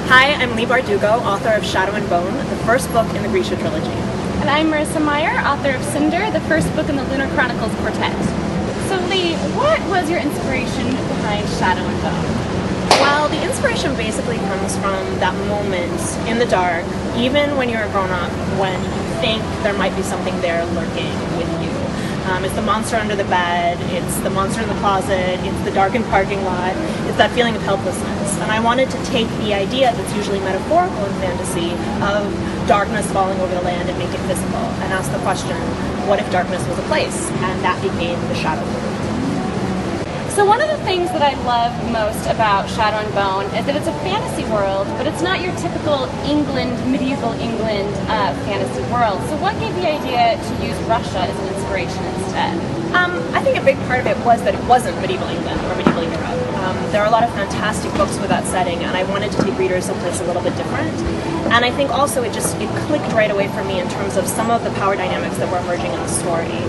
Hi, I'm Leigh Bardugo, author of Shadow and Bone, the first book in the Grisha Trilogy. And I'm Marissa Meyer, author of CINDER, the first book in the Lunar Chronicles quartet. So Leigh, what was your inspiration behind Shadow and Bone? Well, the inspiration basically comes from that moment in the dark, even when you're a grown-up, when you think there might be something there lurking with you. It's the monster under the bed, it's the monster in the closet, it's the darkened parking lot, it's that feeling of helplessness. And I wanted to take the idea that's usually metaphorical in fantasy of darkness falling over the land and make it visible, and ask the question, what if darkness was a place? And that became the Shadow World. So one of the things that I love most about Shadow and Bone is that it's a fantasy world, but it's not your typical medieval England fantasy world. So what gave the idea to use Russia as an inspiration instead? I think a big part of it was that it wasn't medieval England or medieval Europe. There are a lot of fantastic books with that setting, and I wanted to take readers someplace a little bit different. And I think also it clicked right away for me in terms of some of the power dynamics that were emerging in the story.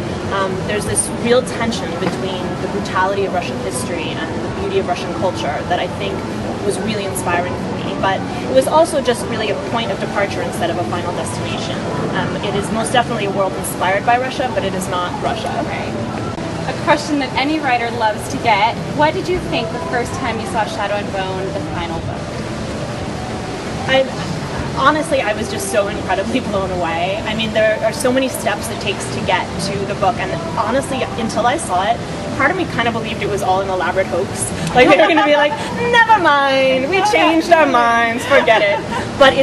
There's this real tension between the brutality of Russian history and the beauty of Russian culture that I think was really inspiring for me. But it was also just really a point of departure instead of a final destination. It is most definitely a world inspired by Russia, but it is not Russia. Right. A question that any writer loves to get. What did you think the first time you saw Shadow and Bone, the final book? Honestly, I was just so incredibly blown away. I mean, there are so many steps it takes to get to the book, and honestly, until I saw it, part of me kind of believed it was all an elaborate hoax. Like, they were going to be like, never mind, we changed our minds, forget it. But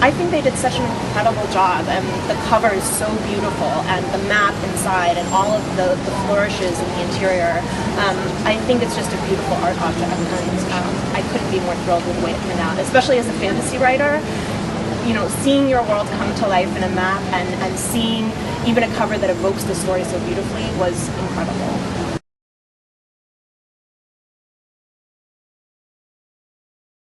I think they did such an incredible job, and the cover is so beautiful, and the map inside, and all of the flourishes in the interior. I think it's just a beautiful art object, and I couldn't be more thrilled with the way it turned out, especially as a fantasy writer. You know, seeing your world come to life in a map and seeing even a cover that evokes the story so beautifully was incredible.